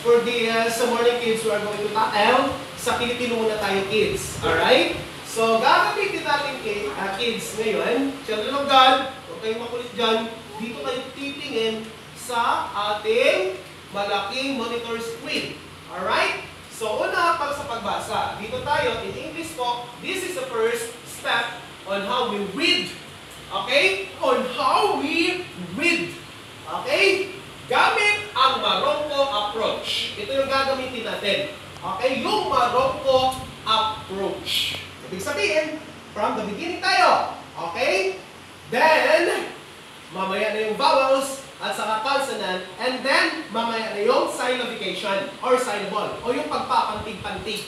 for this morning kids, we are going to tackle sa Pilipino muna tayo kids. Alright? So, gagamitin natin kids ngayon. Children of God, huwag kayong makulit dyan. Dito kayo titingin sa ating malaking monitor screen. Alright? So, una para sa pagbasa. Dito tayo, in English po, this is the first step on how we read. Okay? On how we read. Okay? Gamit ang Marongko approach. Ito yung gagamitin natin. Okay? Yung Marongko approach. Ibig sabihin, from the beginning tayo. Okay? Then, mamaya na yung vowels at saka consonant. And then, mamaya na yung syllabification or syllable o yung pagpapantig-pantig.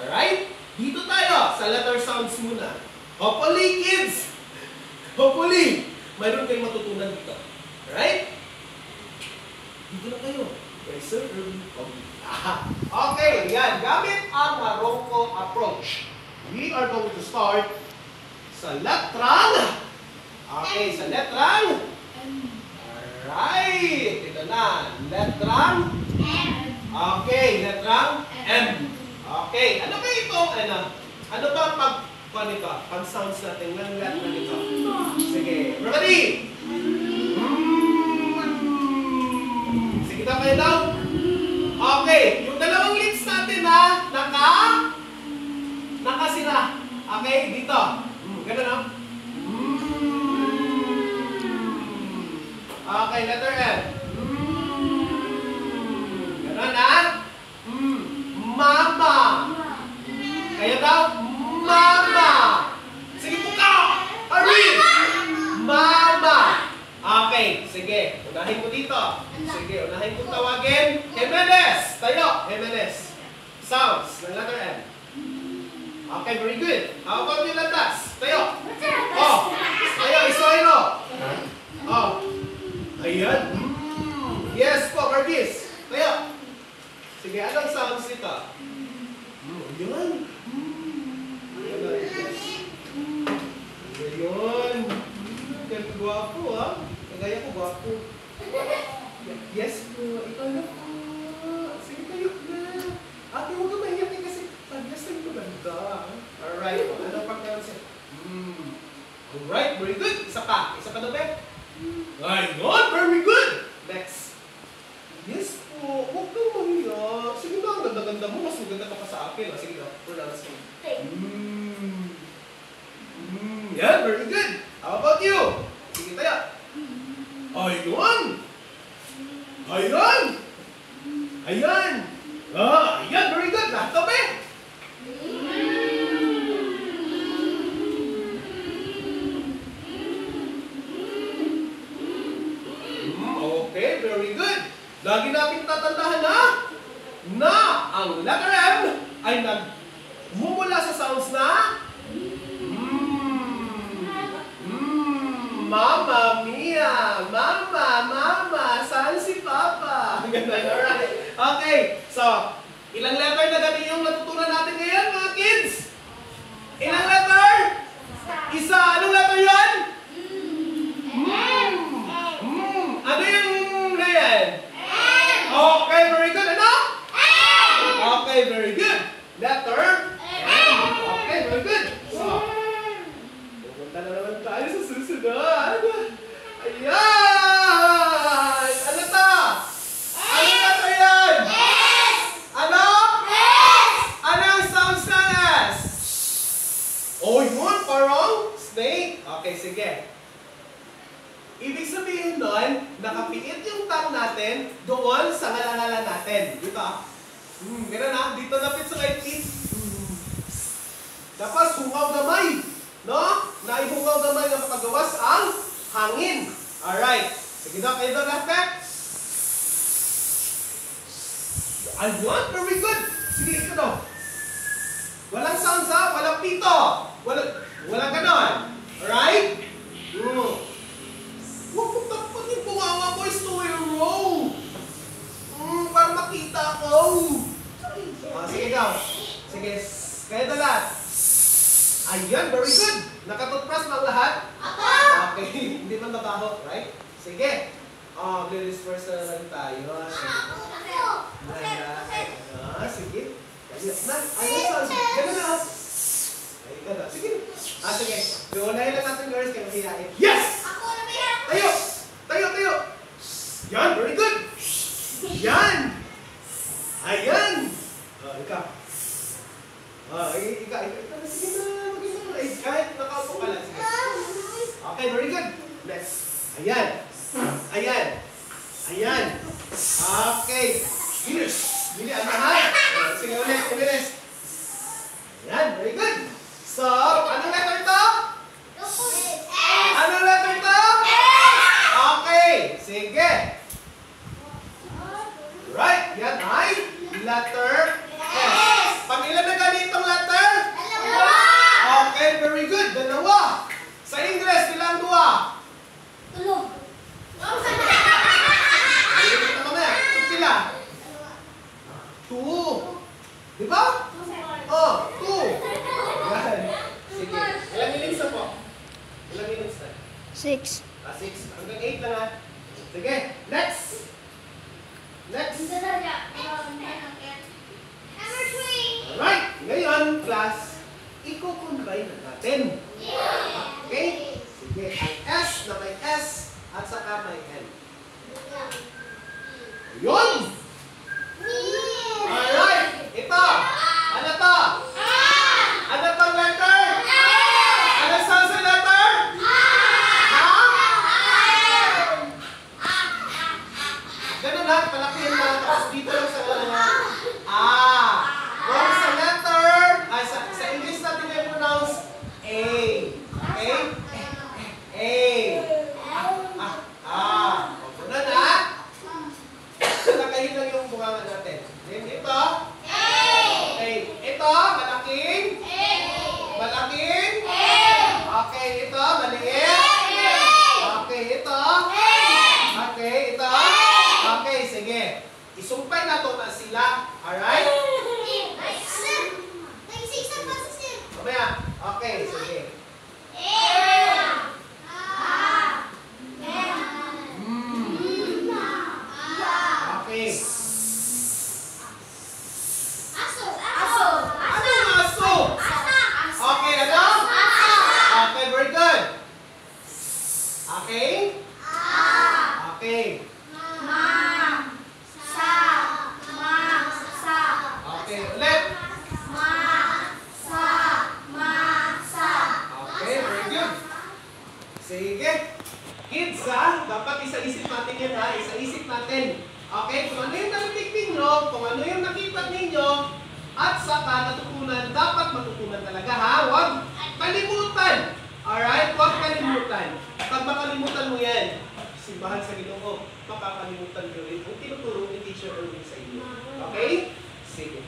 Alright? Dito tayo sa letter sounds muna. Hopefully, kids, hopefully, mayroon kayong matutunan dito. Alright? Dito na kayo. Okay, sir. Okay, yan. Gamit ang Marongko approach. We are going to start sa letrang. Okay, sa letrang. Alright. Ito na. Letrang. Okay, letrang M. Okay. Ano ba ito? Ano ba pag-sounds natin ng letrang ito? Sige. Ready? Sige na kayo daw. Okay. Yung dalawang lips natin na nakasira. Okay, dito. Ganun na. Okay, letter M. Ganun na. Mama. Kaya daw, mama. Sige po ka. Hurry. Mama. Okay, sige. Unahin ko dito. Sige, unahin ko tawagin. Jimenez. Tayo, Jimenez. Sounds ng letter M. Okay, very good. How about yung landas? Tayo. Oh, tayo, isoino. Oh. Ayan. Yes po, Marquis. Tayo. Sige, anong sounds nito? Ayan. Ayan. Ganda guwapo, ha? Kagaya ko guwapo. Yes po. Ikaw na po. Sige, tayo na. Ate, huwag ka mahiyakin kasi pag-yes na ito ganda. Alright. Ano pag-sounds siya? Alright, very good. Isa pa. Isa pa na ba? Ayun, very good. Next. Yes po. Huwag kang mahiya. Sige na, ang ganda-ganda mo. Mas maganda ka pa sa akin. Sige na, pronounce mo. Yeah, very good. How about you? Sige tayo. Ayun! Ayan! Ayan! Ayan, very good. Natabi! Okay, very good. Lagi natin tatandahan na ang letter M ay nagmumula sa sounds na Mama Mia! Mama! Saan si Papa? Alright. Okay. So, ilang letter na gabi yung natutunan natin ngayon, mga kids? Ilang letter? Isa. Anong letter yan? Ano yung na yan? Okay, very good. Ano? Okay, very good. Letter? Okay, very good. So, pupunta na naman tayo sa susunod. Ayan! Ano to? Ano letter yan? Ano? Anong sounds na S? Oh, yun, parang snake. Okay, sige. Ibig sabihin nun, nakapiit yung tongue natin doon sa ngalangalan natin. Dito. Ganun na. Dito napit sa right teeth. Tapos, hungaw gamay. No? Naihungaw gamay na makagawas ang hangin. Alright. Sige na, kayo doon lahat. Ayun, very good. Sige, ito daw. Walang sounds ha, walang pito. Walang ganon. Alright? Huwag mo tapos yung bunganga ko is 2 in a row. Para makita ko. Sige daw. Sige, kayo doon lahat. Ayan, very good. Nakatutpras lang lahat? Okay, hindi man mabaho, right? Sige. Ladies first na lang tayo. Ayun, gano'n na. Ay, gano'n. Sige. Sige. Unahin lang natin, girls, kaya mahihain. Yes! Tayo! Tayo! Yan, very good! Yan! Ayan! Ikaw. Ikaw. Sige na, mag-isa na. Kahit nakaupo ka lang. Sige. Okay, very good. Next. Ayan. Okay. Bilis. Sige ulit, bilis. Ayan, very good. So, anong letter ito? Anong letter ito? Okay, sige. Right, yan ay letter S. Pag ilan na ganitong letter? Okay, very good. Dalawa. Sa English, ilang dua? Pila? 2. Di ba? Oh, 2. Yan. Sige. Ilang minutes na po? Ilang minutes na? 6. 6. Hanggang 8 lang ha. Sige. Next. Alright. Ngayon, class, i-combine na natin. Okay? Sige. Ang S na may S at saka may N. Yun! Alright! Ito! Ano to? Ano pang letter? Ano sa letter? Ganun lang, palakihin mo. Tapos dito lang sa kung sa letter, sa English natin i-pronounce A. Okay? Ganun ha? Nakahin lang yung bunganga natin. Then ito. Okay. Ito, malaking. Malaking. Okay, ito, maliit. Okay, ito. Okay, ito. Okay, sige. Isumpay na ito na sila. Alright? Mamaya. Okay, sige. Okay. Ano yung aso? Okay, ano? Okay, very good. Okay? Okay. Okay, ulit. Okay, very good. Sige. Kids, dapat isa-isip natin yan, isa-isip natin. Okay, kung ano yung narinig ninyo, kung ano yung nakita ninyo, at saka natutunan, dapat matutunan talaga, Huwag kalimutan. Alright? Huwag kalimutan. Pag makalimutan mo yan, simbahan sa Ginoo, makakalimutan nyo rin kung tinuturo ni Teacher Erwin sa inyo. Okay? Sige.